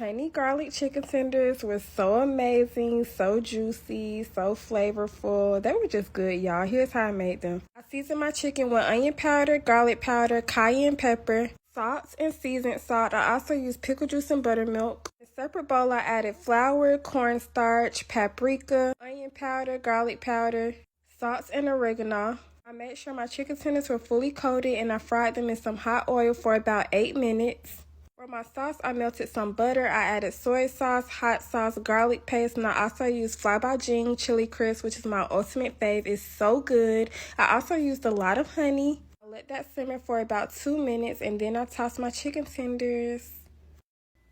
honey garlic chicken tenders were so amazing, so juicy, so flavorful. They were just good, y'all. Here's how I made them. I seasoned my chicken with onion powder, garlic powder, cayenne pepper, salt and seasoned salt. I also used pickle juice and buttermilk. In a separate bowl, I added flour, cornstarch, paprika, onion powder, garlic powder, salt and oregano. I made sure my chicken tenders were fully coated and I fried them in some hot oil for about 8 minutes. For my sauce, I melted some butter. I added soy sauce, hot sauce, garlic paste, and I also used Fly by Jing chili crisp, which is my ultimate fave. It's so good. I also used a lot of honey. I let that simmer for about 2 minutes, and then I tossed my chicken tenders.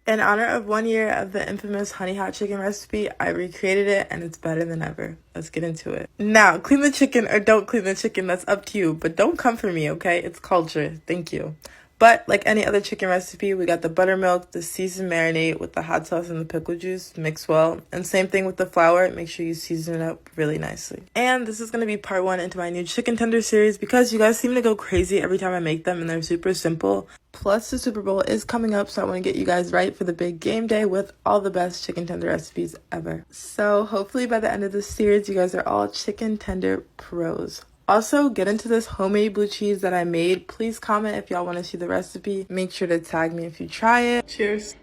In honor of 1 year of the infamous honey hot chicken recipe, I recreated it and it's better than ever. Let's get into it. Now, clean the chicken or don't clean the chicken, that's up to you. But don't come for me, okay? It's culture. Thank you. But like any other chicken recipe, we got the buttermilk, the seasoned marinade with the hot sauce and the pickle juice. Mix well. And same thing with the flour. Make sure you season it up really nicely. And this is going to be part 1 into my new chicken tender series because you guys seem to go crazy every time I make them and they're super simple. Plus, the Super Bowl is coming up, so I want to get you guys right for the big game day with all the best chicken tender recipes ever. So hopefully by the end of this series, you guys are all chicken tender pros. Also, get into this homemade blue cheese that I made. Please comment if y'all want to see the recipe. Make sure to tag me if you try it. Cheers.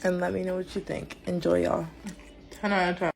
And let me know what you think. Enjoy, y'all. 10 out of 10.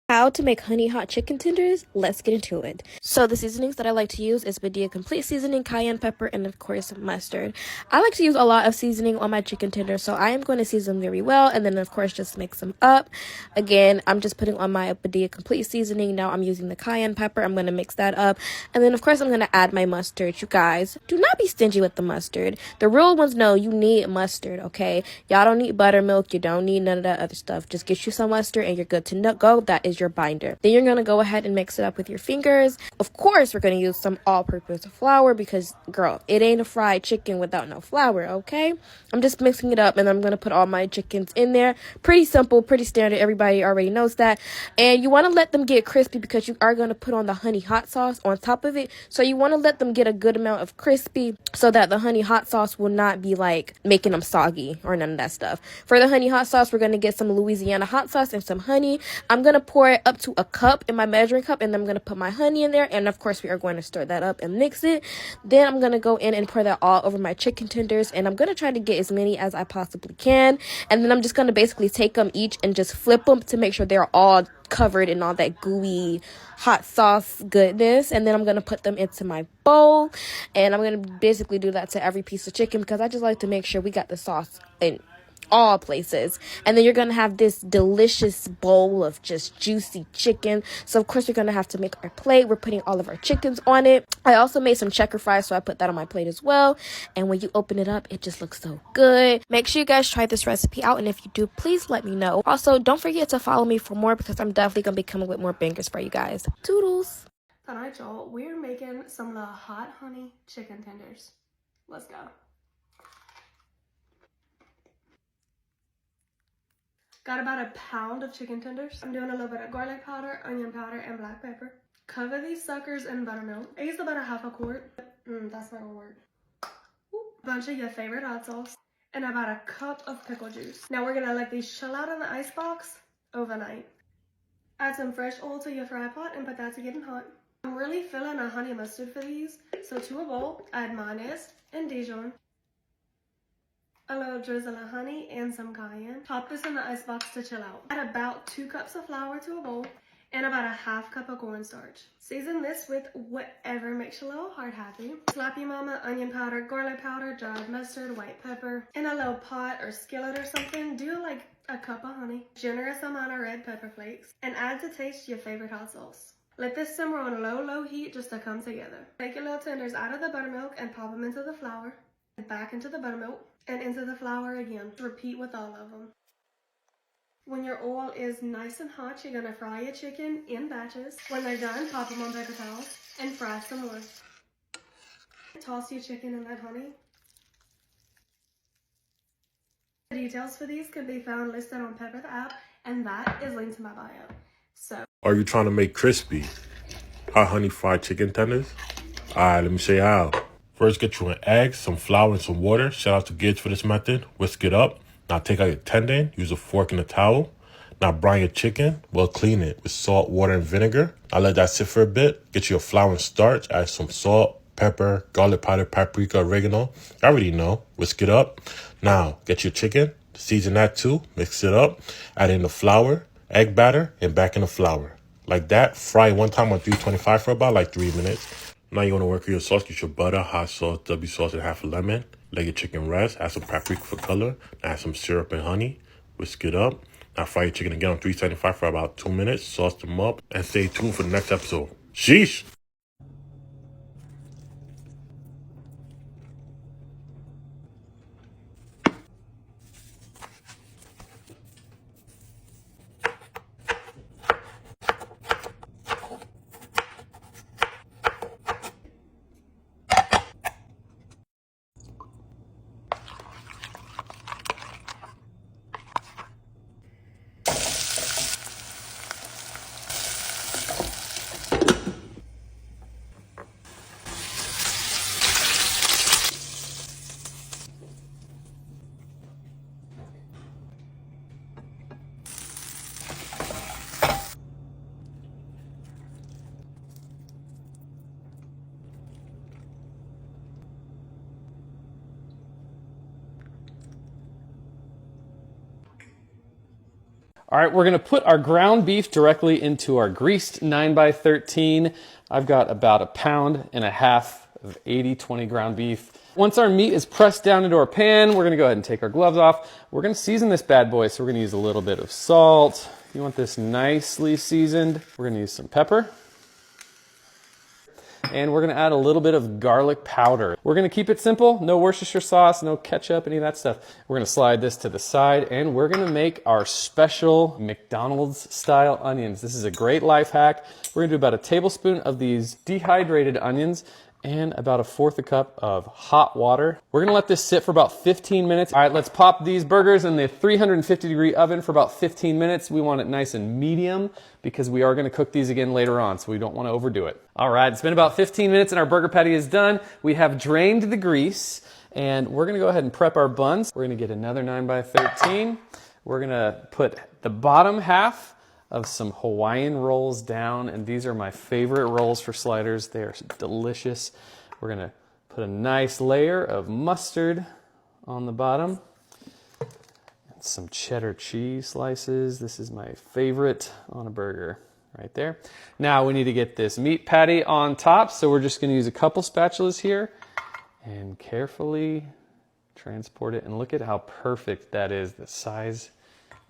How to make honey hot chicken tenders? Let's get into it. So the seasonings that I like to use is Badia Complete Seasoning, cayenne pepper, and of course mustard. I like to use a lot of seasoning on my chicken tenders, so I am going to season them very well and then of course just mix them up. Again, I'm just putting on my Badia Complete Seasoning. Now I'm using the cayenne pepper. I'm going to mix that up. And then of course I'm going to add my mustard. You guys, do not be stingy with the mustard. The real ones know you need mustard, okay? Y'all don't need buttermilk. You don't need none of that other stuff. Just get you some mustard and you're good to go. That is your binder. Then you're going to go ahead and mix it up with your fingers. Of course, we're going to use some all-purpose flour because, girl, it ain't a fried chicken without no flour, okay? I'm just mixing it up and I'm going to put all my chickens in there. Pretty simple, pretty standard. Everybody already knows that. And you want to let them get crispy because you are going to put on the honey hot sauce on top of it. So you want to let them get a good amount of crispy so that the honey hot sauce will not be like making them soggy or none of that stuff. For the honey hot sauce, we're going to get some Louisiana hot sauce and some honey. I'm going to pour it up to a cup in my measuring cup and then I'm going to put my honey in there, and of course we are going to stir that up and mix it. Then I'm going to go in and pour that all over my chicken tenders, and I'm going to try to get as many as I possibly can. And then I'm just going to basically take them each and just flip them to make sure they're all covered in all that gooey hot sauce goodness. And then I'm going to put them into my bowl, and I'm going to basically do that to every piece of chicken because I just like to make sure we got the sauce in all places. And then you're gonna have this delicious bowl of just juicy chicken. So of course we're gonna have to make our plate. We're putting all of our chickens on it. I also made some checker fries, so I put that on my plate as well. And when you open it up, it just looks so good. Make sure you guys try this recipe out, and if you do, please let me know. Also, don't forget to follow me for more because I'm definitely gonna be coming with more bangers for you guys. Toodles. Alright y'all, we're making some of the hot honey chicken tenders. Let's go. Got about a pound of chicken tenders. I'm doing a little bit of garlic powder, onion powder, and black pepper. Cover these suckers in buttermilk. I used about a half a quart. That's not gonna work. A bunch of your favorite hot sauce. And about a cup of pickle juice. Now we're gonna let these chill out in the ice box overnight. Add some fresh oil to your fry pot and put that to getting hot. I'm really feeling a honey mustard for these. So to a bowl, add mayonnaise and Dijon. A little drizzle of honey and some cayenne. Pop this in the icebox to chill out. Add about 2 cups of flour to a bowl and about a half cup of cornstarch. Season this with whatever makes your little heart happy. Slappy mama, onion powder, garlic powder, dried mustard, white pepper. In a little pot or skillet or something, do like a cup of honey. Generous amount of red pepper flakes. And add to taste your favorite hot sauce. Let this simmer on low heat just to come together. Take your little tenders out of the buttermilk and pop them into the flour. Back into the buttermilk and into the flour again. Repeat with all of them. When your oil is nice and hot, you're gonna fry your chicken in batches. When they're done, pop them on paper towels and fry some more. Toss your chicken in that honey. The details for these can be found listed on Pepper the app, and that is linked to my bio. So, are you trying to make crispy hot honey fried chicken tenders? Alright, let me show you how. First, get you an egg, some flour, and some water. Shout out to Gids for this method. Whisk it up. Now take out your tendon, use a fork and a towel. Now brine your chicken, well clean it with salt, water, and vinegar. Now let that sit for a bit. Get your flour and starch, add some salt, pepper, garlic powder, paprika, oregano. I already know. Whisk it up. Now get your chicken, season that too, mix it up, add in the flour, egg batter, and back in the flour. Like that, fry one time on 325 for about like 3 minutes. Now you want to work with your sauce, get your butter, hot sauce, W sauce, and half a lemon. Let your chicken rest, add some paprika for color, add some syrup and honey, whisk it up. Now fry your chicken again on 375 for about 2 minutes, sauce them up, and stay tuned for the next episode. Sheesh! All right, we're gonna put our ground beef directly into our greased 9x13. I've got about 1.5 pounds of 80/20 ground beef. Once our meat is pressed down into our pan, we're gonna go ahead and take our gloves off. We're gonna season this bad boy, so we're gonna use a little bit of salt. You want this nicely seasoned. We're gonna use some pepper. And we're gonna add a little bit of garlic powder. We're gonna keep it simple, no Worcestershire sauce, no ketchup, any of that stuff. We're gonna slide this to the side and we're gonna make our special McDonald's style onions. This is a great life hack. We're gonna do about 1 tablespoon of these dehydrated onions and about 1/4 cup of hot water. We're gonna let this sit for about 15 minutes. All right, let's pop these burgers in the 350-degree oven for about 15 minutes. We want it nice and medium because we are gonna cook these again later on, so we don't wanna overdo it. All right, it's been about 15 minutes and our burger patty is done. We have drained the grease and we're gonna go ahead and prep our buns. We're gonna get another 9x13. We're gonna put the bottom half of some Hawaiian rolls down, and these are my favorite rolls for sliders. They are delicious. We're gonna put a nice layer of mustard on the bottom and some cheddar cheese slices. This is my favorite on a burger right there. Now we need to get this meat patty on top, so we're just gonna use a couple spatulas here and carefully transport it, and look at how perfect that is. The size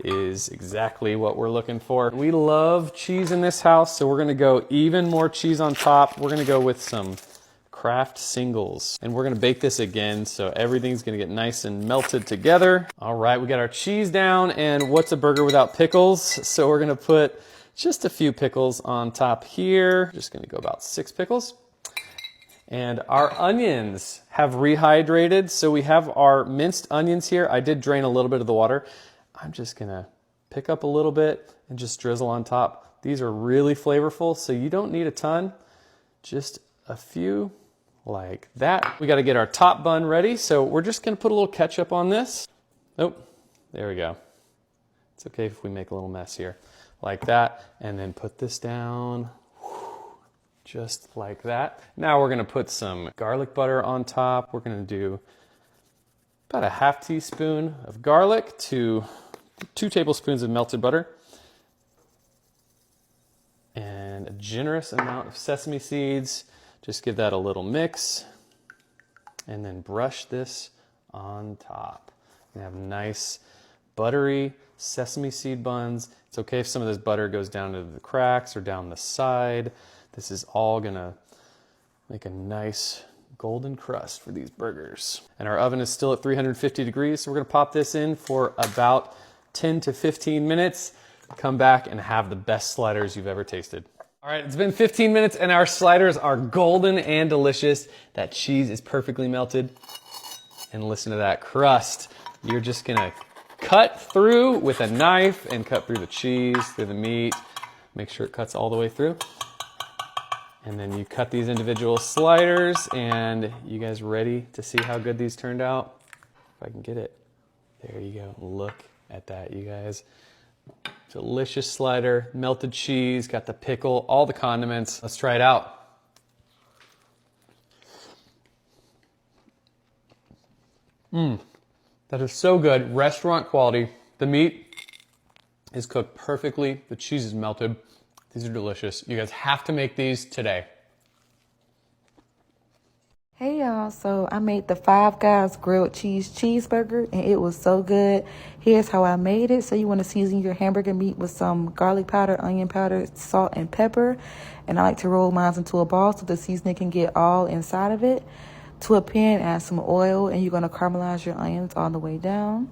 is exactly what we're looking for. We love cheese in this house, so we're gonna go even more cheese on top. We're gonna go with some Kraft singles, and we're gonna bake this again so everything's gonna get nice and melted together. All right, we got our cheese down, and what's a burger without pickles? So we're gonna put just a few pickles on top here. Just gonna go about 6 pickles. And our onions have rehydrated, so we have our minced onions here. I did drain a little bit of the water. I'm just gonna pick up a little bit and just drizzle on top. These are really flavorful, so you don't need a ton, just a few like that. We gotta get our top bun ready, so we're just gonna put a little ketchup on this. Oh, there we go. It's okay if we make a little mess here. Like that, and then put this down, just like that. Now we're gonna put some garlic butter on top. We're gonna do about 1/2 teaspoon of garlic to 2 tablespoons of melted butter and a generous amount of sesame seeds. Just give that a little mix and then brush this on top. You have nice buttery sesame seed buns. It's okay if some of this butter goes down to the cracks or down the side. This is all gonna make a nice golden crust for these burgers. And our oven is still at 350 degrees, so we're gonna pop this in for about 10 to 15 minutes. Come back and have the best sliders you've ever tasted. All right, it's been 15 minutes and our sliders are golden and delicious. That cheese is perfectly melted. And listen to that crust. You're just gonna cut through with a knife and cut through the cheese, through the meat. Make sure it cuts all the way through. And then you cut these individual sliders, and you guys ready to see how good these turned out? If I can get it. There you go. Look at that, you guys. Delicious slider, melted cheese, got the pickle, all the condiments. Let's try it out. That is so good. Restaurant quality. The meat is cooked perfectly. The cheese is melted. These are delicious. You guys have to make these today. Hey y'all, so I made the Five Guys grilled cheese cheeseburger and it was so good. Here's how I made it. So you want to season your hamburger meat with some garlic powder, onion powder, salt, and pepper. And I like to roll mine into a ball so the seasoning can get all inside of it. To a pan, add some oil and you're going to caramelize your onions all the way down.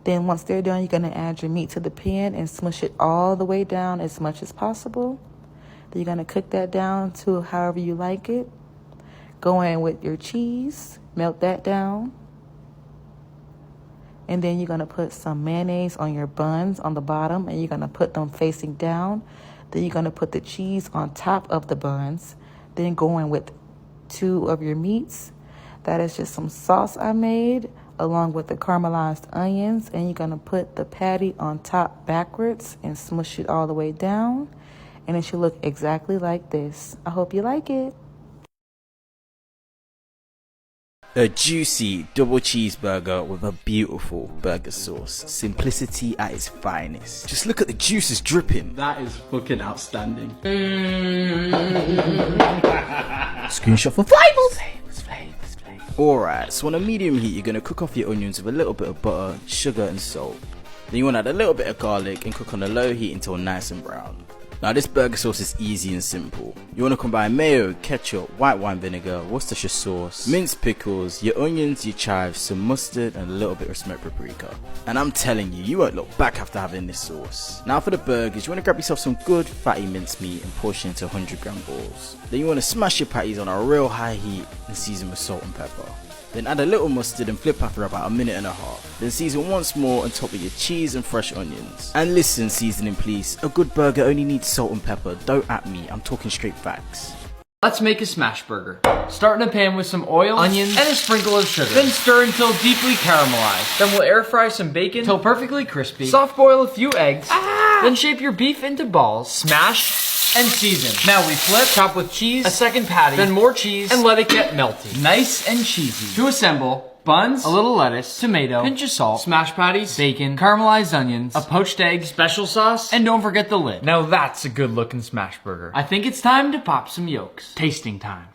Then once they're done, you're going to add your meat to the pan and smush it all the way down as much as possible. Then you're going to cook that down to however you like it. Go in with your cheese, melt that down. And then you're going to put some mayonnaise on your buns on the bottom and you're going to put them facing down. Then you're going to put the cheese on top of the buns. Then go in with 2 of your meats. That is just some sauce I made along with the caramelized onions. And you're going to put the patty on top backwards and smush it all the way down. And it should look exactly like this. I hope you like it. A juicy double cheeseburger with a beautiful burger sauce. Simplicity at its finest. Just look at the juices dripping. That is fucking outstanding. Screenshot for flavors. Alright, so on a medium heat, you're going to cook off your onions with a little bit of butter, sugar and salt. Then you want to add a little bit of garlic and cook on a low heat until nice and brown. Now this burger sauce is easy and simple. You want to combine mayo, ketchup, white wine vinegar, Worcestershire sauce, minced pickles, your onions, your chives, some mustard and a little bit of smoked paprika. And I'm telling you, you won't look back after having this sauce. Now for the burgers, you want to grab yourself some good fatty mincemeat and portion into 100 gram balls. Then you want to smash your patties on a real high heat and season with salt and pepper. Then add a little mustard and flip after about 1.5 minutes. Then season once more on top with your cheese and fresh onions. And listen, seasoning please, a good burger only needs salt and pepper, don't at me, I'm talking straight facts. Let's make a smash burger. Start in a pan with some oil, onions, and a sprinkle of sugar. Then stir until deeply caramelized. Then we'll air fry some bacon till perfectly crispy. Soft boil a few eggs. Then shape your beef into balls. Smash and season. Now we flip, chop with cheese, a second patty, then more cheese, and let it get melty. Nice and cheesy. To assemble, buns, a little lettuce, tomato, pinch of salt, smash patties, bacon, caramelized onions, a poached egg, special sauce, and don't forget the lid. Now that's a good looking smash burger. I think it's time to pop some yolks. Tasting time.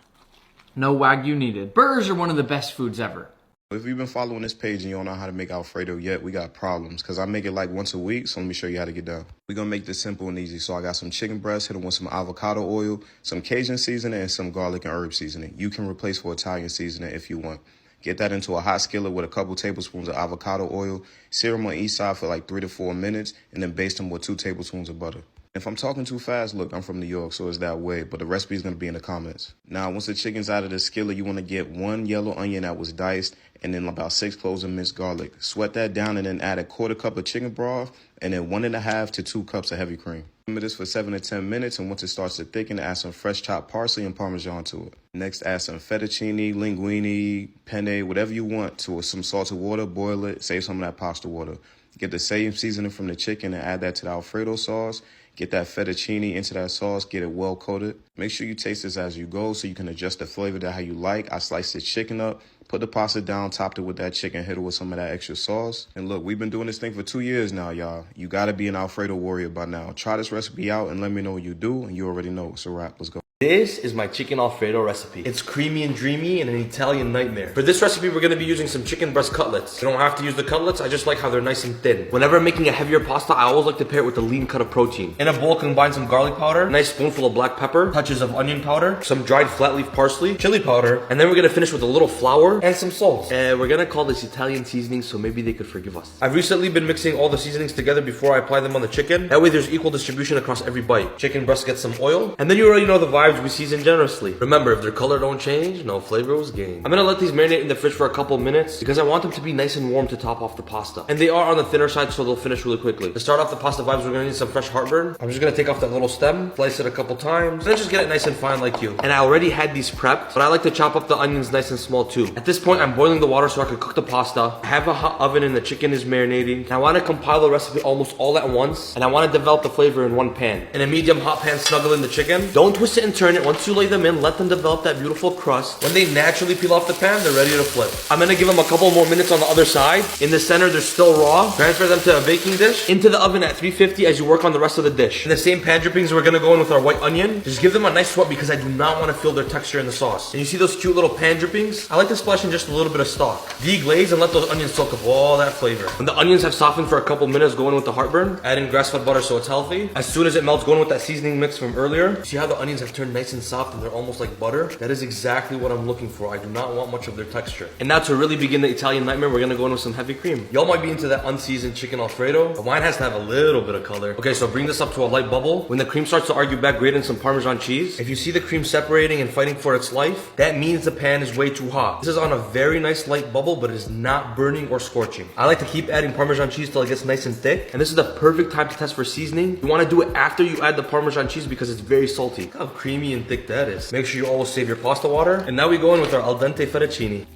No Wagyu needed. Burgers are one of the best foods ever. If you've been following this page and you don't know how to make Alfredo yet, we got problems because I make it like once a week, so let me show you how to get done. We're going to make this simple and easy. So I got some chicken breast, hit them with some avocado oil, some Cajun seasoning, and some garlic and herb seasoning. You can replace for Italian seasoning if you want. Get that into a hot skillet with a couple tablespoons of avocado oil, sear them on each side for like 3 to 4 minutes, and then baste them with 2 tablespoons of butter. If I'm talking too fast, look, I'm from New York, so it's that way, but the recipe is going to be in the comments. Now, once the chicken's out of the skillet, you want to get 1 yellow onion that was diced and then about 6 cloves of minced garlic. Sweat that down and then add a 1/4 cup of chicken broth and then 1.5 to 2 cups of heavy cream. Simmer this for 7 to 10 minutes, and once it starts to thicken, add some fresh chopped parsley and Parmesan to it. Next, add some fettuccine, linguine, penne, whatever you want to some salted water, boil it, save some of that pasta water. Get the same seasoning from the chicken and add that to the Alfredo sauce. Get that fettuccine into that sauce, get it well coated. Make sure you taste this as you go so you can adjust the flavor to how you like. I sliced the chicken up, put the pasta down, topped it with that chicken, hit it with some of that extra sauce. And look, we've been doing this thing for 2 years now, y'all. You gotta be an Alfredo warrior by now. Try this recipe out and let me know what you do, and you already know it's a wrap. Let's go. This is my chicken Alfredo recipe. It's creamy and dreamy and an Italian nightmare. For this recipe, we're going to be using some chicken breast cutlets. You don't have to use the cutlets, I just like how they're nice and thin. Whenever I'm making a heavier pasta, I always like to pair it with a lean cut of protein. In a bowl, combine some garlic powder, a nice spoonful of black pepper, touches of onion powder, some dried flat leaf parsley, chili powder, and then we're going to finish with a little flour and some salt. And we're going to call this Italian seasoning so maybe they could forgive us. I've recently been mixing all the seasonings together before I apply them on the chicken. That way there's equal distribution across every bite. Chicken breast gets some oil, and then you already know the vibe. vibes, we season generously. Remember, if their color don't change, no flavor was gained. I'm gonna let these marinate in the fridge for a couple minutes because I want them to be nice and warm to top off the pasta. And they are on the thinner side, so they'll finish really quickly. To start off the pasta vibes, we're gonna need some fresh heartburn. I'm just gonna take off that little stem, slice it a couple times, and then just get it nice and fine like you. And I already had these prepped, but I like to chop up the onions nice and small too. At this point, I'm boiling the water so I can cook the pasta. I have a hot oven and the chicken is marinating. And I want to compile the recipe almost all at once, and I want to develop the flavor in one pan. In a medium hot pan, snuggle in the chicken. Don't twist it and turn it. Once you lay them in, let them develop that beautiful crust. When they naturally peel off the pan, they're ready to flip. I'm gonna give them a couple more minutes on the other side. In the center, they're still raw. Transfer them to a baking dish. Into the oven at 350 as you work on the rest of the dish. In the same pan drippings, we're gonna go in with our white onion. Just give them a nice sweat because I do not want to feel their texture in the sauce. And you see those cute little pan drippings? I like to splash in just a little bit of stock. Deglaze and let those onions soak up all that flavor. When the onions have softened for a couple minutes, go in with the heartburn. Add in grass-fed butter so it's healthy. As soon as it melts, go in with that seasoning mix from earlier. See how the onions have turned nice and soft and they're almost like butter? That is exactly what I'm looking for. I do not want much of their texture. And now to really begin the Italian nightmare, we're gonna go in with some heavy cream. Y'all might be into that unseasoned chicken Alfredo, but mine has to have a little bit of color. Okay, so bring this up to a light bubble. When the cream starts to argue back, grate in some Parmesan cheese. If you see the cream separating and fighting for its life, that means the pan is way too hot. This is on a very nice light bubble, but it is not burning or scorching. I like to keep adding Parmesan cheese till it gets nice and thick, and this is the perfect time to test for seasoning. You want to do it after you add the Parmesan cheese because it's very salty. Look how creamy and thick that is. Make sure you always save your pasta water. And now we go in with our al dente fettuccine.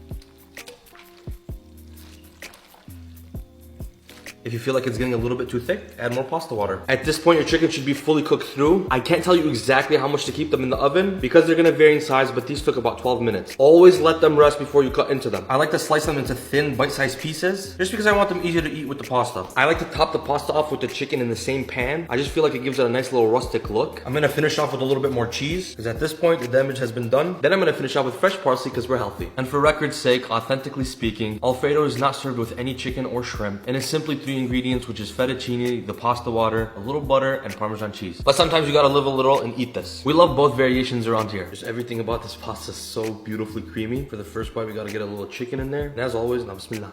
If you feel like it's getting a little bit too thick, add more pasta water. At this point, your chicken should be fully cooked through. I can't tell you exactly how much to keep them in the oven because they're gonna vary in size, but these took about 12 minutes. Always let them rest before you cut into them. I like to slice them into thin, bite-sized pieces, just because I want them easier to eat with the pasta. I like to top the pasta off with the chicken in the same pan. I just feel like it gives it a nice little rustic look. I'm gonna finish off with a little bit more cheese, because at this point, the damage has been done. Then I'm gonna finish off with fresh parsley, because we're healthy. And for record's sake, authentically speaking, Alfredo is not served with any chicken or shrimp, and it's simply 3 ingredients, which is fettuccine, the pasta water, a little butter, and Parmesan cheese. But sometimes you gotta live a little and eat this. We love both variations around here. Just everything about this pasta is so beautifully creamy. For the first bite, we gotta get a little chicken in there. And as always, now bismillah.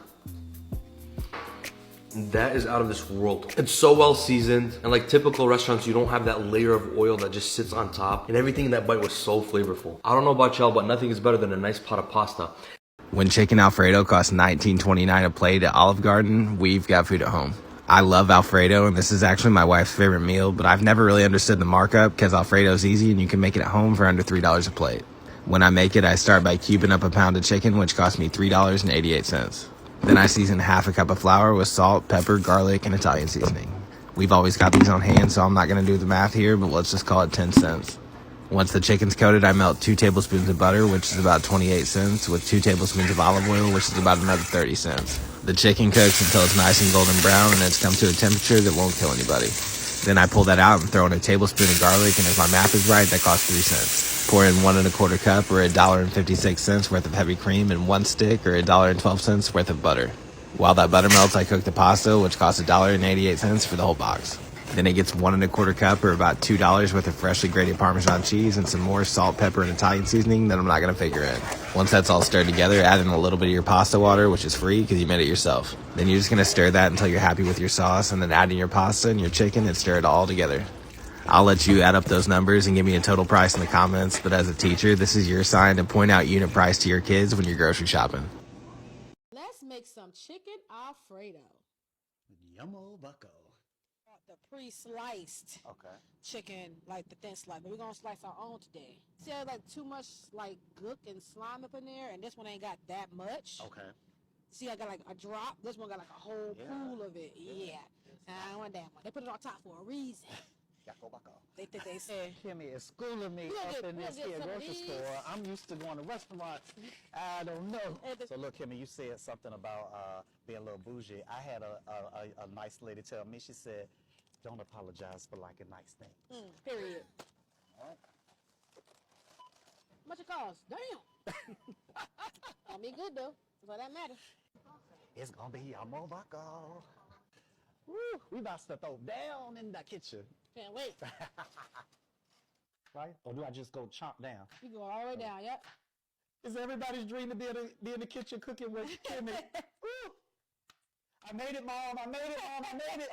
That is out of this world. It's so well seasoned, and like typical restaurants, you don't have that layer of oil that just sits on top, and everything in that bite was so flavorful. I don't know about y'all, but nothing is better than a nice pot of pasta. When chicken Alfredo costs $19.29 a plate at Olive Garden, we've got food at home. I love Alfredo, and this is actually my wife's favorite meal, but I've never really understood the markup because Alfredo's easy and you can make it at home for under $3 a plate. When I make it, I start by cubing up a pound of chicken, which costs me $3.88. Then I season half a cup of flour with salt, pepper, garlic, and Italian seasoning. We've always got these on hand, so I'm not going to do the math here, but let's just call it 10 cents. Once the chicken's coated, I melt 2 tablespoons of butter, which is about 28 cents, with 2 tablespoons of olive oil, which is about another 30 cents. The chicken cooks until it's nice and golden brown and it's come to a temperature that won't kill anybody. Then I pull that out and throw in a tablespoon of garlic, and if my math is right, that costs 3 cents. Pour in 1 1/4 cup or $1.56 worth of heavy cream and 1 stick or $1.12 worth of butter. While that butter melts, I cook the pasta, which costs $1.88 for the whole box. Then it gets 1 1/4 cup or about $2 worth of freshly grated Parmesan cheese and some more salt, pepper, and Italian seasoning that I'm not going to figure in. Once that's all stirred together, add in a little bit of your pasta water, which is free because you made it yourself. Then you're just going to stir that until you're happy with your sauce, and then add in your pasta and your chicken and stir it all together. I'll let you add up those numbers and give me a total price in the comments, but as a teacher, this is your sign to point out unit price to your kids when you're grocery shopping. Let's make some chicken Alfredo. Yummo bucko. The pre-sliced chicken, like the thin slice, but we're gonna slice our own today. See, I like too much like gook and slime up in there, and this one ain't got that much. Okay. See, I got like a drop. This one got like a whole pool of it. Yeah. I don't want that one. They put it on top for a reason. They think they said Kimmy is schooling me up in this here grocery store. I'm used to going to restaurants. I don't know. So look, Kimmy, you said something about being a little bougie. I had a nice lady tell me, she said, don't apologize for liking nice things. Period. How much it cost? Damn. Gonna be good though. That's all that matters. It's gonna be Yummo bucko. Woo, we about to throw down in the kitchen. Can't wait. Right? Or do I just go chomp down? You go all the way down, yep. It's everybody's dream to be in the kitchen cooking with Kimmy. Woo! I made it, Mom. I made it, Mom. I made it.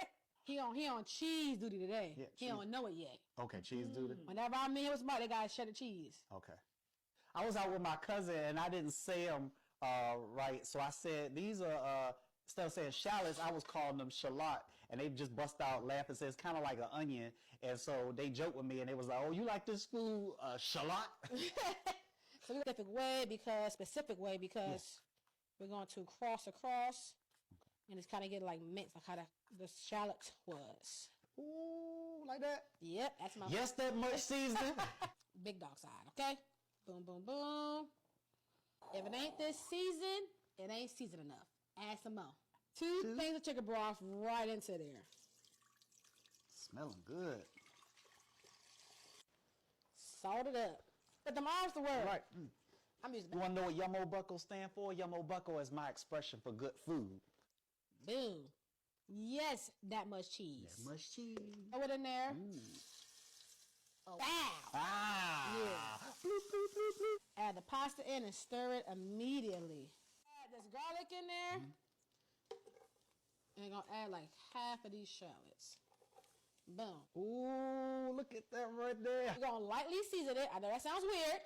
He on cheese duty today. Yeah, he cheese. don't know it yet. Okay, cheese duty. Whenever I'm in here with somebody, they gotta share the cheese. Okay. I was out with my cousin and I didn't say them right, so I said these are instead of saying shallots, I was calling them shallot, and they just bust out laughing. Said it's kind of like an onion, and so they joked with me and they was like, "Oh, you like this food, shallot?" So we specific way because we're going to cross across, and it's kind of getting like mixed, like how the shallot was. Ooh, like that? Yep, that's my. Yes, that much seasoning. Big dog side, okay? Boom, boom, boom. If it ain't this season, it ain't seasoned enough. Add some more. Two things of chicken broth right into there. Smelling good. Salt it up. But the arms the word. Right. I'm using. You want to know what Yummo Bucko stand for? Yummo Bucko is my expression for good food. Boom. Yes, that much cheese. That much cheese. Throw it in there. Oh. Yeah. Bloop, bloop, bloop, bloop. Add the pasta in and stir it immediately. Add this garlic in there. And I'm going to add like half of these shallots. Boom. Ooh, look at that right there. We're going to lightly season it. I know that sounds weird.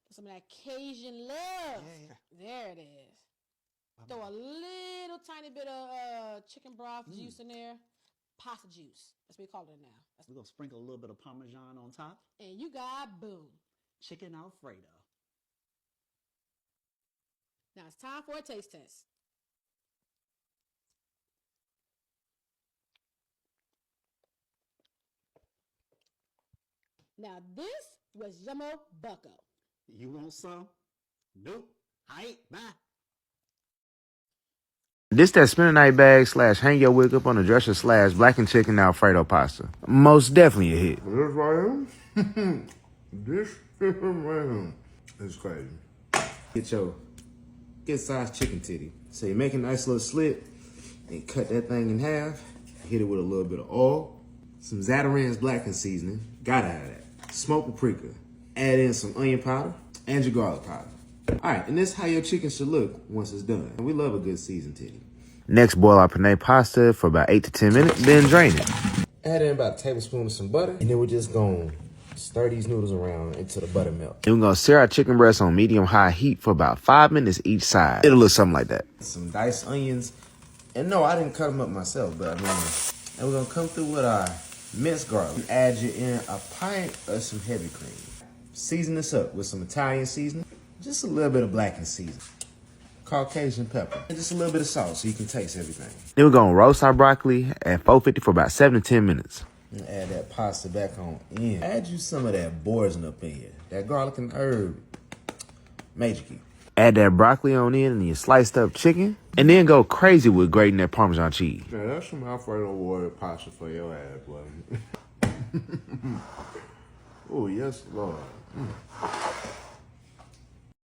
Put some of that Cajun love. Yeah. There it is. Throw a little tiny bit of chicken broth juice in there. Pasta juice. That's what we call it now. We're going to sprinkle a little bit of Parmesan on top. And you got, boom, chicken Alfredo. Now it's time for a taste test. Now this was Yummo Bucko. You want some? Nope. I ain't. Bye. This that spin a night bag / hang your wig up on the dresser / blackened chicken Alfredo pasta. Most definitely a hit. This right here? This right here is crazy. Get your good sized chicken titty. So you make a nice little slit and cut that thing in half. Hit it with a little bit of oil, some Zatarain's blackened seasoning. Gotta have that. Smoked paprika. Add in some onion powder and your garlic powder. All right, and this is how your chicken should look once it's done. And we love a good seasoned titty. Next, boil our penne pasta for about 8 to 10 minutes, then drain it. Add in about a tablespoon of some butter, and then we're just gonna stir these noodles around until the butter melts. Then we're gonna sear our chicken breasts on medium-high heat for about 5 minutes each side. It'll look something like that. Some diced onions, and no, I didn't cut them up myself, but I mean, and we're gonna come through with our minced garlic. Add you in a pint of some heavy cream. Season this up with some Italian seasoning, just a little bit of blackened seasoning, Caucasian pepper, and just a little bit of salt so you can taste everything. Then we're gonna roast our broccoli at 450 for about 7 to 10 minutes. And add that pasta back on in. Add you some of that boursin up in here. That garlic and herb. Major key. Add that broccoli on in and your sliced up chicken. And then go crazy with grating that Parmesan cheese. Yeah, that's some Alfredo water pasta for your ass, boy. Oh, yes, Lord. I'm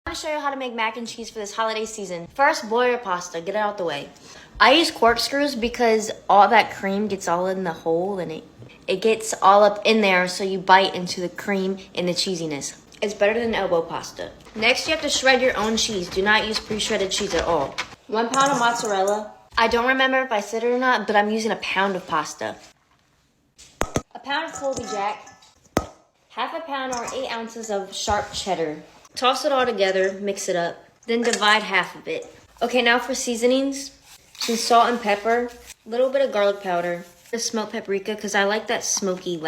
going to show you how to make mac and cheese for this holiday season. First, boil your pasta. Get it out the way. I use corkscrews because all that cream gets all in the hole and it gets all up in there, so you bite into the cream and the cheesiness. It's better than elbow pasta. Next, you have to shred your own cheese. Do not use pre-shredded cheese at all. 1 pound of mozzarella. I don't remember if I said it or not, but I'm using a pound of pasta. A pound of Colby Jack. Half a pound or 8 ounces of sharp cheddar. Toss it all together, mix it up, then divide half of it. Okay, now for seasonings. Some salt and pepper, a little bit of garlic powder, the smoked paprika because I like that smoky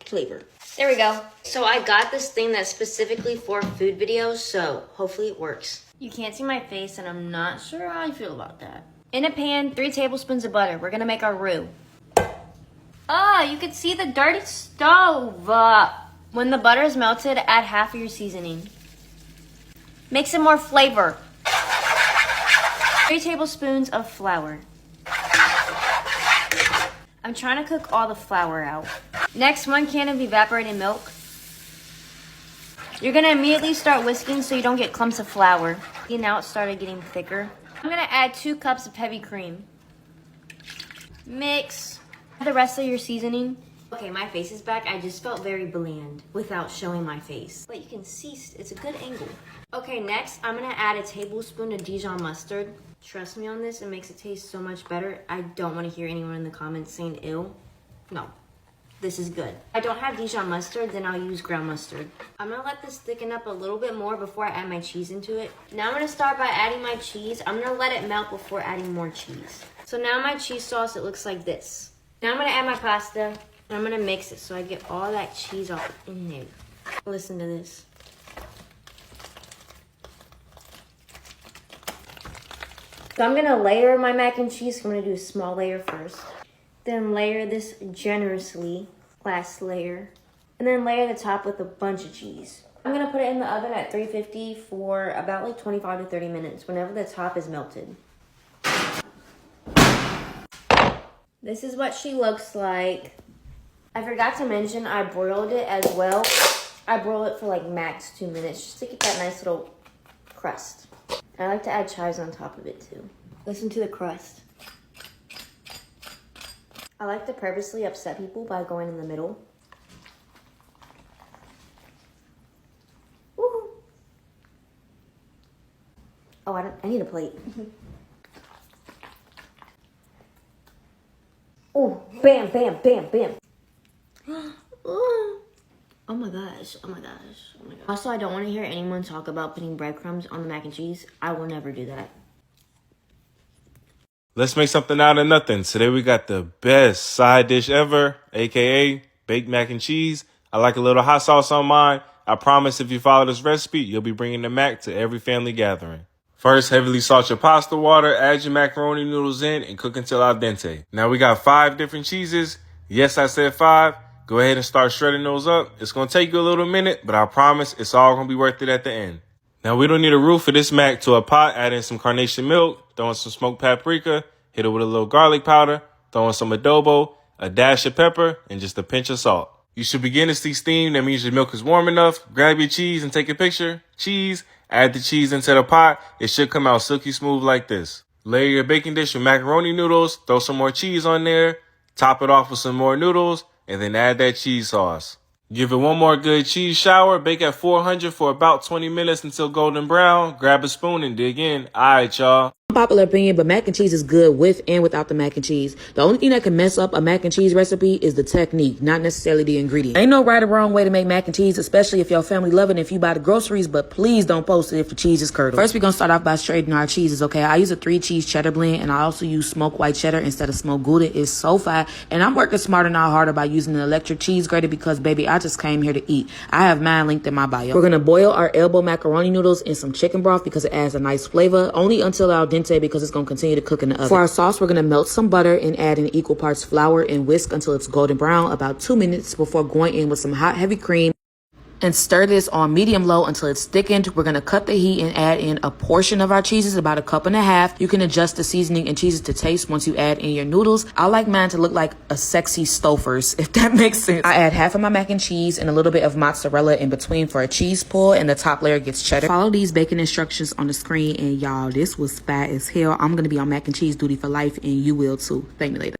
flavor. There we go. So I got this thing that's specifically for food videos, so hopefully it works. You can't see my face and I'm not sure how I feel about that. In a pan, 3 tablespoons of butter. We're gonna make our roux. You can see the dirty stove. When the butter is melted, add half of your seasoning. Make some more flavor. 3 tablespoons of flour. I'm trying to cook all the flour out. Next, 1 can of evaporated milk. You're gonna immediately start whisking so you don't get clumps of flour. See, now it started getting thicker. I'm gonna add 2 cups of heavy cream. Mix the rest of your seasoning Okay, my face is back. I just felt very bland without showing my face. But you can see it's a good angle. Okay, next I'm gonna add a tablespoon of Dijon mustard. Trust me on this, it makes it taste so much better. I don't wanna hear anyone in the comments saying ill. No, this is good. If I don't have Dijon mustard, then I'll use ground mustard. I'm gonna let this thicken up a little bit more before I add my cheese into it. Now I'm gonna start by adding my cheese. I'm gonna let it melt before adding more cheese. So now my cheese sauce, it looks like this. Now I'm gonna add my pasta. I'm gonna mix it so I get all that cheese off in there. Listen to this. So I'm gonna layer my mac and cheese. I'm gonna do a small layer first. Then layer this generously, last layer. And then layer the top with a bunch of cheese. I'm gonna put it in the oven at 350 for about like 25 to 30 minutes, whenever the top is melted. This is what she looks like. I forgot to mention I broiled it as well. I broiled it for like max 2 minutes just to get that nice little crust. And I like to add chives on top of it too. Listen to the crust. I like to purposely upset people by going in the middle. Woo. Oh, I need a plate. Oh, bam, bam, bam, bam. Oh my gosh, oh my gosh, oh my gosh. Also, I don't want to hear anyone talk about putting breadcrumbs on the mac and cheese. I will never do that. Let's make something out of nothing. Today we got the best side dish ever, aka baked mac and cheese. I like a little hot sauce on mine. I promise if you follow this recipe, you'll be bringing the mac to every family gathering. First, heavily salt your pasta water, add your macaroni noodles in, and cook until al dente. Now we got 5 different cheeses. Yes, I said 5. Go ahead and start shredding those up. It's going to take you a little minute, but I promise it's all going to be worth it at the end. Now we don't need a roux for this mac. To a pot, add in some carnation milk, throw in some smoked paprika, hit it with a little garlic powder, throw in some adobo, a dash of pepper, and just a pinch of salt. You should begin to see steam. That means your milk is warm enough. Grab your cheese and take a picture. Cheese, add the cheese into the pot. It should come out silky smooth like this. Layer your baking dish with macaroni noodles, throw some more cheese on there, top it off with some more noodles, and then add that cheese sauce. Give it one more good cheese shower. Bake at 400 for about 20 minutes until golden brown. Grab a spoon and dig in. All right, y'all. Popular opinion, but mac and cheese is good with and without the mac and cheese. The only thing that can mess up a mac and cheese recipe is the technique, not necessarily the ingredient. Ain't no right or wrong way to make mac and cheese, especially if your family love it and if you buy the groceries, but please don't post it if the cheese is curdled. First, we're going to start off by straightening our cheeses, okay? I use a 3-cheese cheddar blend, and I also use smoked white cheddar instead of smoked Gouda. It's so fine, and I'm working smarter, not harder by using an electric cheese grater because, baby, I just came here to eat. I have mine linked in my bio. We're going to boil our elbow macaroni noodles in some chicken broth because it adds a nice flavor, only until al dente because it's going to continue to cook in the oven. For our sauce, we're going to melt some butter and add in equal parts flour and whisk until it's golden brown, about 2 minutes before going in with some hot, heavy cream. And stir this on medium-low until it's thickened. We're going to cut the heat and add in a portion of our cheeses, about 1.5 cups. You can adjust the seasoning and cheeses to taste once you add in your noodles. I like mine to look like a sexy Stouffer's, if that makes sense. I add half of my mac and cheese and a little bit of mozzarella in between for a cheese pull, and the top layer gets cheddar. Follow these baking instructions on the screen, and y'all, this was fat as hell. I'm going to be on mac and cheese duty for life, and you will too. Thank me later.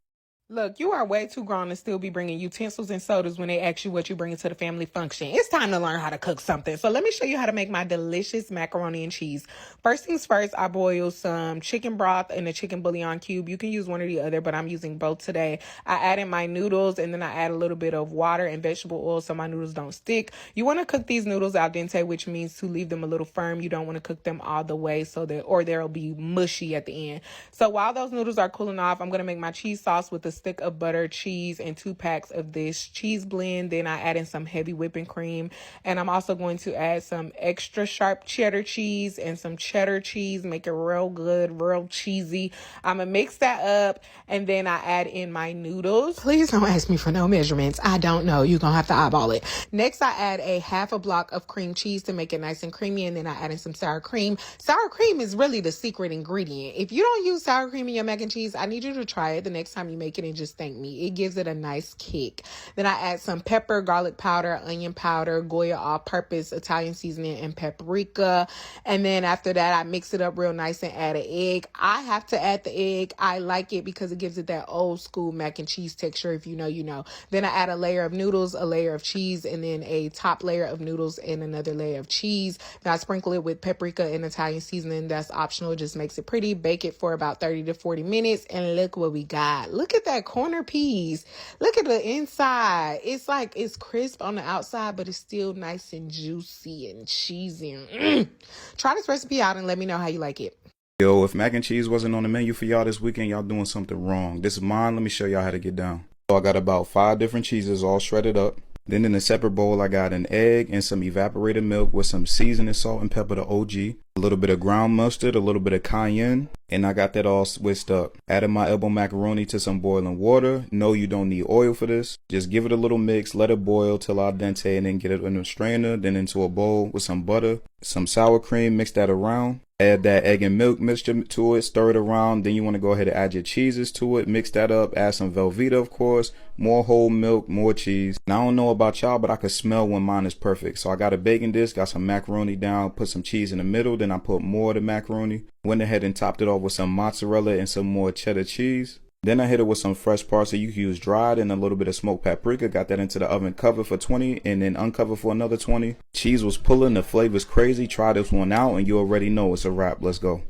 Look, you are way too grown to still be bringing utensils and sodas when they ask you what you bring to the family function. It's time to learn how to cook something. So let me show you how to make my delicious macaroni and cheese. First things first, I boil some chicken broth in a chicken bouillon cube. You can use one or the other, but I'm using both today. I add in my noodles, and then I add a little bit of water and vegetable oil so my noodles don't stick. You want to cook these noodles al dente, which means to leave them a little firm. You don't want to cook them all the way or they'll be mushy at the end. So while those noodles are cooling off, I'm going to make my cheese sauce with a stick of butter, cheese, and 2 packs of this cheese blend. Then I add in some heavy whipping cream, and I'm also going to add some extra sharp cheddar cheese and some cheddar cheese, make it real good, real cheesy. I'm gonna mix that up, and then I add in my noodles. Please don't ask me for no measurements. I don't know. You're gonna have to eyeball it. Next, I add a half a block of cream cheese to make it nice and creamy, and then I add in some sour cream. Sour cream is really the secret ingredient. If you don't use sour cream in your mac and cheese, I need you to try it the next time you make it and just thank me. It gives it a nice kick. Then I add some pepper, garlic powder, onion powder, Goya all-purpose Italian seasoning, and paprika. And then after that, I mix it up real nice and add an egg. I have to add the egg. I like it because it gives it that old school mac and cheese texture. If you know, you know. Then I add a layer of noodles, a layer of cheese, and then a top layer of noodles and another layer of cheese. Then I sprinkle it with paprika and Italian seasoning. That's optional. It just makes it pretty. Bake it for about 30 to 40 minutes. And look what we got. Look at that corner piece. Look at the inside. It's like it's crisp on the outside, but it's still nice and juicy and cheesy. Try this recipe out and let me know how you like it. Yo, if mac and cheese wasn't on the menu for y'all this weekend, y'all doing something wrong. This is mine. Let me show y'all how to get down. So I got about 5 different cheeses all shredded up. Then in a separate bowl, I got an egg and some evaporated milk with some seasoning salt and pepper to OG, a little bit of ground mustard, a little bit of cayenne, and I got that all whisked up. Added my elbow macaroni to some boiling water. No, you don't need oil for this. Just give it a little mix, let it boil till al dente, and then get it in a strainer, then into a bowl with some butter, some sour cream, mix that around. Add that egg and milk mixture to it, stir it around. Then you want to go ahead and add your cheeses to it, mix that up, add some Velveeta, of course, more whole milk, more cheese. Now I don't know about y'all, but I can smell when mine is perfect. So I got a baking dish, got some macaroni down, put some cheese in the middle, then I put more of the macaroni. Went ahead and topped it off with some mozzarella and some more cheddar cheese. Then I hit it with some fresh parsley. You can use dried and a little bit of smoked paprika. Got that into the oven, covered for 20 and then uncovered for another 20. Cheese was pulling, the flavor's crazy. Try this one out and you already know it's a wrap. Let's go.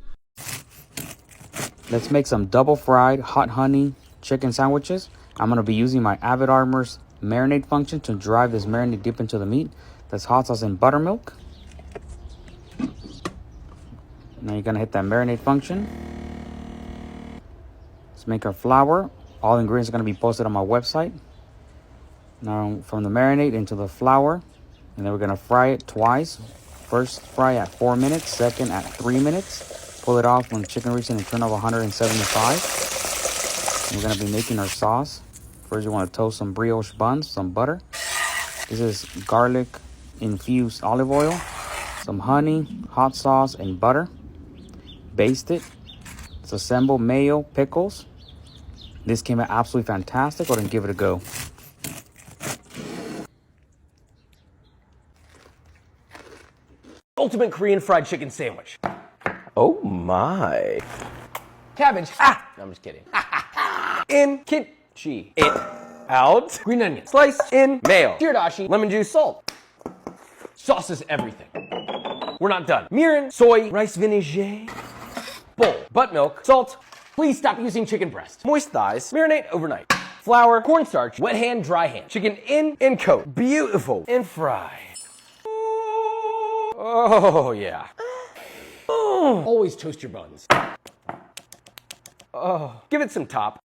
Let's make some double fried hot honey chicken sandwiches. I'm going to be using my Avid Armor's marinade function to drive this marinade deep into the meat. That's hot sauce and buttermilk. Now you're going to hit that marinade function. Let's make our flour. All ingredients are going to be posted on my website. Now from the marinade into the flour, and then we're going to fry it twice. First fry at 4 minutes, second at 3 minutes. Pull it off when chicken reaches a turn of 175. And we're going to be making our sauce. First you want to toast some brioche buns, some butter. This is garlic infused olive oil, some honey, hot sauce, and butter. Baste it. Let's assemble mayo, pickles. This came out absolutely fantastic. Go ahead and give it a go. Ultimate Korean fried chicken sandwich. Oh my. Cabbage. Ah! No, I'm just kidding. In kimchi. In. Out. Green onion. Sliced. In. Mayo. Shirdashi. Lemon juice. Salt. Sauce is everything. We're not done. Mirin. Soy. Rice vinegar. Bowl. Buttermilk. Salt. Please stop using chicken breast. Moist thighs. Marinate overnight. Flour. Cornstarch. Wet hand. Dry hand. Chicken in and coat. Beautiful. And fry. Oh, yeah. Oh. Always toast your buns. Oh. Give it some top.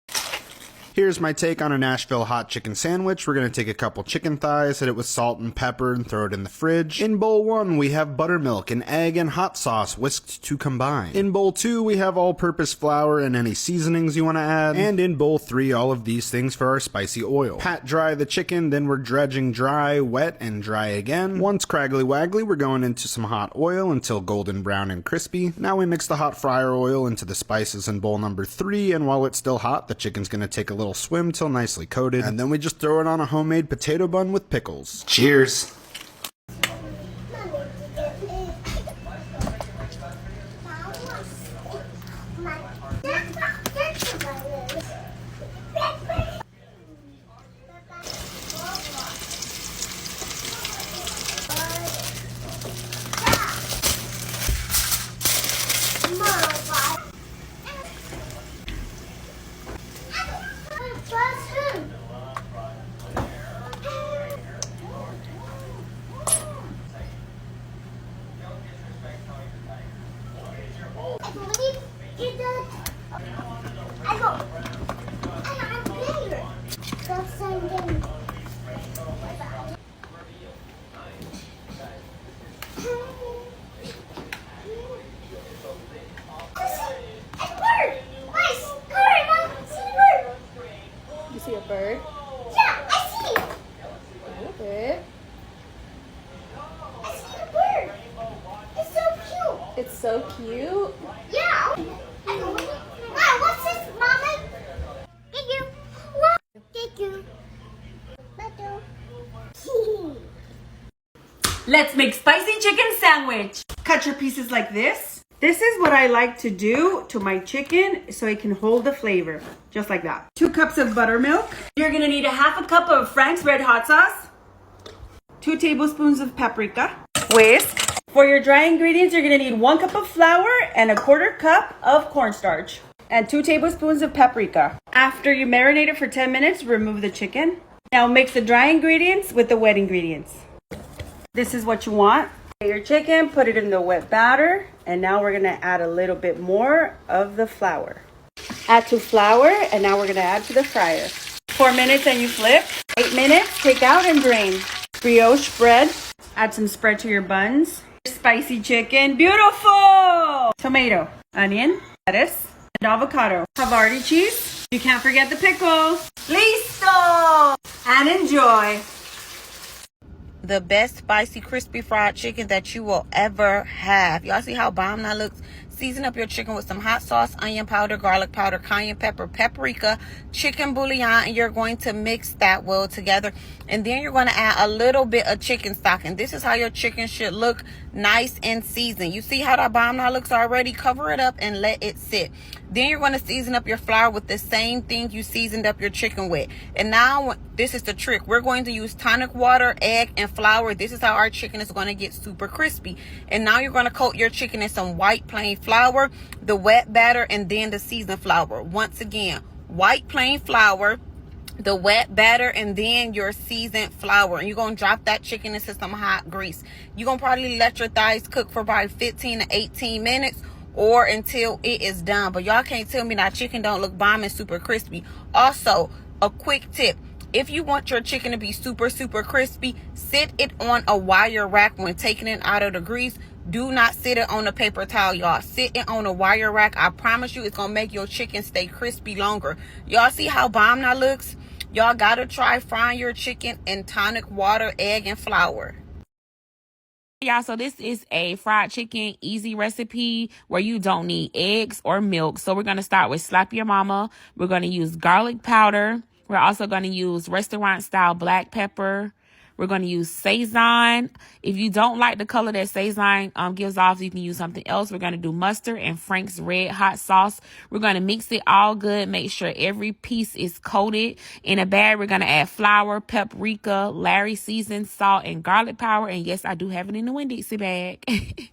Here's my take on a Nashville hot chicken sandwich. We're going to take a couple chicken thighs, hit it with salt and pepper, and throw it in the fridge. In bowl 1, we have buttermilk, an egg, and hot sauce whisked to combine. In bowl 2, we have all-purpose flour and any seasonings you want to add. And in bowl 3, all of these things for our spicy oil. Pat dry the chicken, then we're dredging dry, wet, and dry again. Once craggly waggly, we're going into some hot oil until golden brown and crispy. Now we mix the hot fryer oil into the spices in bowl number 3, and while it's still hot, the chicken's going to take a little swim till nicely coated, and then we just throw it on a homemade potato bun with pickles. Cheers! You see a bird? Yeah, I see it. Okay. I see a bird. It's so cute. It's so cute. Yeah. Wow, what's this, Mama? Thank you. Let's make spicy chicken sandwich. Cut your pieces like this. This is what I like to do to my chicken so it can hold the flavor, just like that. 2 cups of buttermilk. You're gonna need a half a cup of Frank's red hot sauce, 2 tablespoons of paprika, whisk. For your dry ingredients, you're gonna need 1 cup of flour and a 1/4 cup of cornstarch and 2 tablespoons of paprika. After you marinate it for 10 minutes, remove the chicken. Now mix the dry ingredients with the wet ingredients. This is what you want. Get your chicken, put it in the wet batter, and now we're gonna add a little bit more of the flour. Add to flour, and now we're gonna add to the fryer. 4 minutes and you flip. 8 minutes, take out and drain. Brioche bread, add some spread to your buns. Spicy chicken, beautiful! Tomato, onion, lettuce, and avocado. Havarti cheese. You can't forget the pickle. Listo! And enjoy. The best spicy crispy fried chicken that you will ever have. Y'all see how bomb that looks? Season up your chicken with some hot sauce, onion powder, garlic powder, cayenne pepper, paprika, chicken bouillon, and you're going to mix that well together. And then you're going to add a little bit of chicken stock. And this is how your chicken should look, nice and seasoned. You see how that bomb now looks already? Cover it up and let it sit. Then you're going to season up your flour with the same thing you seasoned up your chicken with. And now, this is the trick. We're going to use tonic water, egg, and flour. This is how our chicken is going to get super crispy. And now you're going to coat your chicken in some white plain flour, the wet batter, and then the seasoned flour. Once again, white plain flour, the wet batter, and then your seasoned flour. And you're going to drop that chicken into some hot grease. You're going to probably let your thighs cook for about 15 to 18 minutes or until it is done. But y'all can't tell me that chicken don't look bomb and super crispy. Also, a quick tip. If you want your chicken to be super crispy, sit it on a wire rack when taking it out of the grease. Do not sit it on a paper towel, y'all. Sit it on a wire rack. I promise you it's going to make your chicken stay crispy longer. Y'all see how bomb that looks? Y'all got to try frying your chicken in tonic water, egg, and flour. Y'all, so this is a fried chicken easy recipe where you don't need eggs or milk. So we're going to start with Slap Your Mama. We're going to use garlic powder. We're also going to use restaurant style black pepper. We're going to use Sazon. If you don't like the color that Sazon gives off, you can use something else. We're going to do mustard and Frank's red hot sauce. We're going to mix it all good. Make sure every piece is coated. In a bag, we're going to add flour, paprika, Larry seasoned, salt, and garlic powder. And yes, I do have it in the Winn-Dixie bag.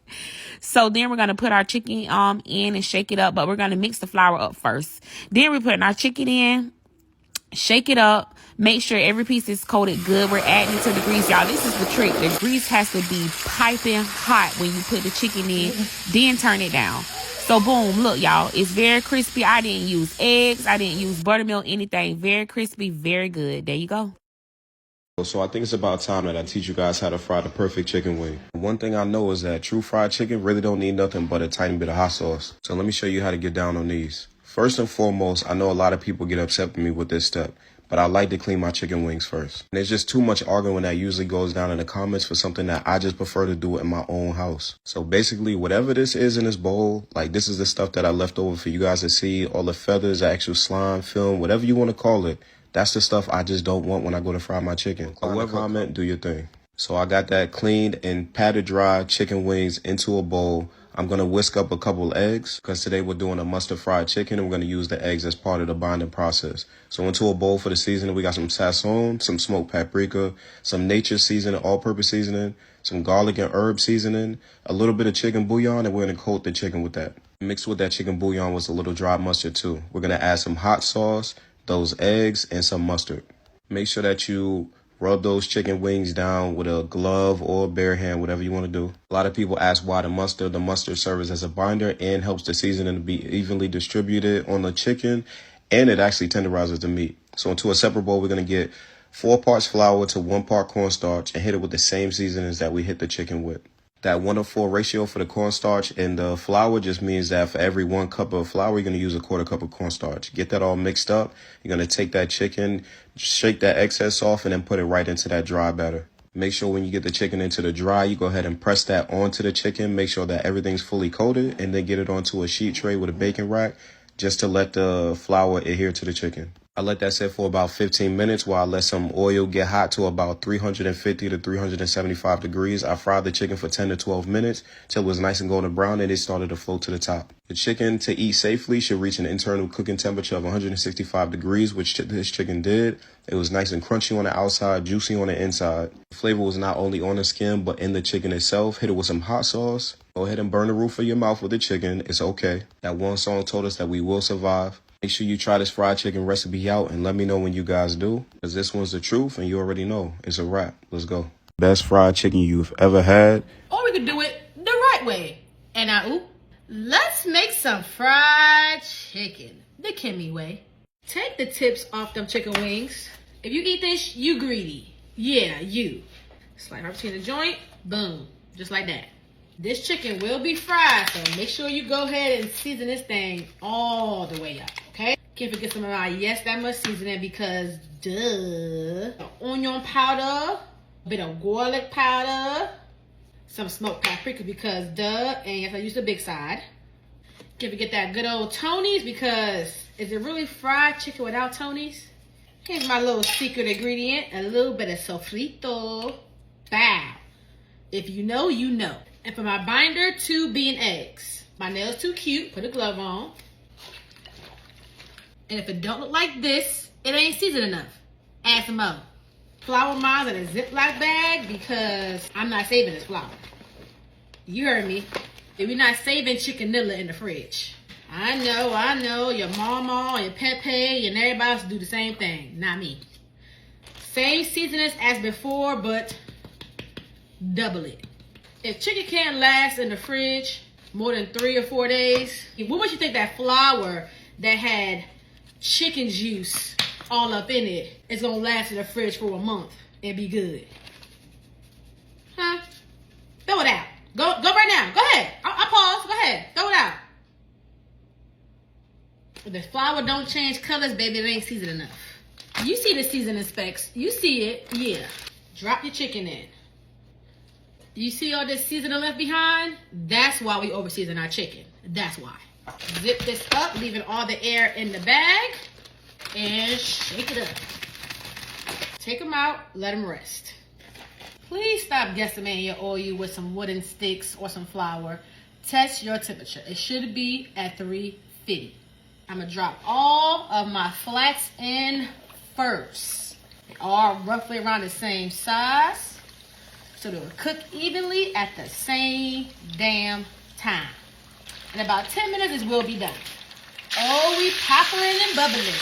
So then we're going to put our chicken in and shake it up. But we're going to mix the flour up first. Then we're putting our chicken in. Shake it up. Make sure every piece is coated good. We're adding it to the grease. Y'all, this is the trick. The grease has to be piping hot when you put the chicken in. Then turn it down. So boom, look, y'all. It's very crispy. I didn't use eggs. I didn't use buttermilk, anything. Very crispy, very good. There you go. So I think it's about time that I teach you guys how to fry the perfect chicken wing. One thing I know is that true fried chicken really don't need nothing but a tiny bit of hot sauce. So let me show you how to get down on these. First and foremost, I know a lot of people get upset with me with this step, but I like to clean my chicken wings first. And there's just too much arguing that usually goes down in the comments for something that I just prefer to do in my own house. So basically, whatever this is in this bowl, like this is the stuff that I left over for you guys to see, all the feathers, the actual slime, film, whatever you want to call it. That's the stuff I just don't want when I go to fry my chicken. Whoever comment, do your thing. So I got that cleaned and patted dry chicken wings into a bowl. I'm going to whisk up a couple eggs because today we're doing a mustard fried chicken and we're going to use the eggs as part of the binding process. So into a bowl for the seasoning, we got some sazon, some smoked paprika, some nature seasoning, all-purpose seasoning, some garlic and herb seasoning, a little bit of chicken bouillon, and we're going to coat the chicken with that. Mixed with that chicken bouillon was a little dry mustard too. We're going to add some hot sauce, those eggs, and some mustard. Make sure that you rub those chicken wings down with a glove or bare hand, whatever you want to do. A lot of people ask why the mustard. The mustard serves as a binder and helps the seasoning to be evenly distributed on the chicken, and it actually tenderizes the meat. So into a separate bowl, we're going to get 4 parts flour to 1 part cornstarch and hit it with the same seasonings that we hit the chicken with. That 1:4 ratio for the cornstarch and the flour just means that for every 1 cup of flour, you're going to use a 1/4 cup of cornstarch. Get that all mixed up. You're going to take that chicken, shake that excess off, and then put it right into that dry batter. Make sure when you get the chicken into the dry, you go ahead and press that onto the chicken. Make sure that everything's fully coated, and then get it onto a sheet tray with a baking rack just to let the flour adhere to the chicken. I let that sit for about 15 minutes while I let some oil get hot to about 350 to 375 degrees. I fried the chicken for 10 to 12 minutes till it was nice and golden brown and it started to float to the top. The chicken, to eat safely, should reach an internal cooking temperature of 165 degrees, which this chicken did. It was nice and crunchy on the outside, juicy on the inside. The flavor was not only on the skin, but in the chicken itself. Hit it with some hot sauce. Go ahead and burn the roof of your mouth with the chicken. It's okay. That one song told us that we will survive. Make sure you try this fried chicken recipe out and let me know when you guys do, because this one's the truth and you already know. It's a wrap. Let's go. Best fried chicken you've ever had. Or we could do it the right way. And now, let's make some fried chicken the Kimmy way. Take the tips off them chicken wings. If you eat this, you greedy. Yeah, you. Slide right between the joint. Boom. Just like that. This chicken will be fried, so make sure you go ahead and season this thing all the way up, okay? Can't forget some of my that much seasoning because duh. Onion powder, a bit of garlic powder, some smoked paprika because duh, and yes, I use the big side. Can't forget that good old Tony's because is it really fried chicken without Tony's? Here's my little secret ingredient, a little bit of sofrito. Bow. If you know, you know. And for my binder, 2 bean eggs. My nail's too cute, put a glove on. And if it don't look like this, it ain't seasoned enough. Add some more. Flour mine in a Ziploc bag because I'm not saving this flour. You heard me. If you're not saving chickenilla in the fridge. I know, your mama and your Pepe and everybody else do the same thing. Not me. Same seasonings as before, but double it. If chicken can't last in the fridge more than 3 or 4 days, what would you think that flour that had chicken juice all up in it is gonna last in the fridge for a month and be good? Huh? Throw it out. Go right now. Go ahead. I'll pause. Go ahead. Throw it out. If the flour don't change colors, baby, it ain't seasoned enough. You see the seasoning specs. You see it. Yeah. Drop your chicken in. You see all this seasoning left behind? That's why we over-season our chicken. That's why. Zip this up, leaving all the air in the bag. And shake it up. Take them out, let them rest. Please stop decimating your oil with some wooden sticks or some flour. Test your temperature. It should be at 350. I'm gonna drop all of my flats in first. They are roughly around the same size. So they'll cook evenly at the same damn time. In about 10 minutes, this will be done. Oh, we popping and bubbling.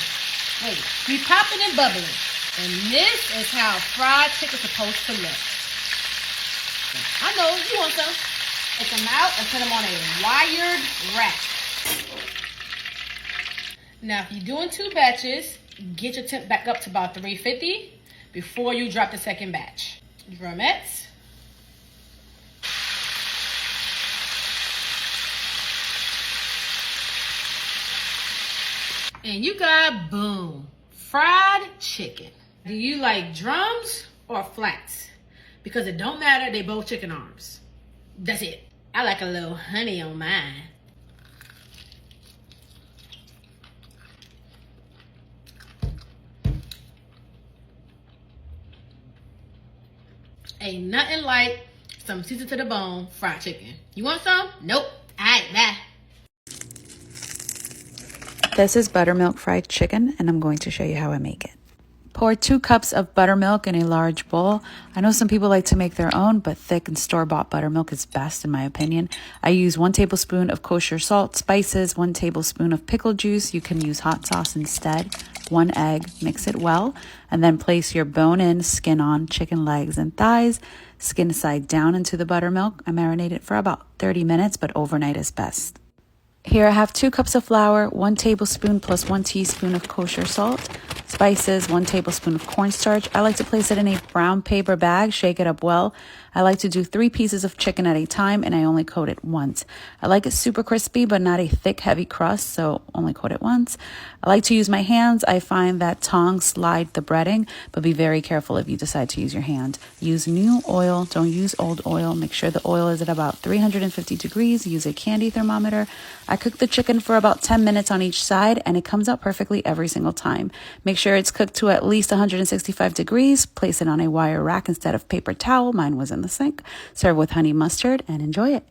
Wait, we popping and bubbling. And this is how fried chicken's supposed to look. I know, you want some. Take them out and put them on a wired rack. Now, if you're doing 2 batches, get your temp back up to about 350 before you drop the second batch. Drumettes. And you got, boom, fried chicken. Do you like drums or flats? Because it don't matter, they both chicken arms. That's it. I like a little honey on mine. Ain't nothing like some seasoned to the bone fried chicken. You want some? Nope. All right, bye. This is buttermilk fried chicken, and I'm going to show you how I make it. Pour 2 cups of buttermilk in a large bowl. I know some people like to make their own, but thick and store-bought buttermilk is best in my opinion. I use 1 tablespoon of kosher salt, spices, 1 tablespoon of pickle juice. You can use hot sauce instead. 1 egg, mix it well, and then place your bone-in, skin-on chicken legs and thighs, skin side down into the buttermilk. I marinate it for about 30 minutes, but overnight is best. Here I have 2 cups of flour, 1 tablespoon plus 1 teaspoon of kosher salt, Spices, 1 tablespoon of cornstarch. I like to place it in a brown paper bag, shake it up well. I like to do 3 pieces of chicken at a time, and I only coat it once. I like it super crispy, but not a thick, heavy crust, so only coat it once. I like to use my hands. I find that tongs slide the breading, but be very careful if you decide to use your hand. Use new oil. Don't use old oil. Make sure the oil is at about 350 degrees. Use a candy thermometer. I cook the chicken for about 10 minutes on each side, and it comes out perfectly every single time. Make sure it's cooked to at least 165 degrees. Place it on a wire rack instead of paper towel. Mine was in the sink. Serve with honey mustard and enjoy it.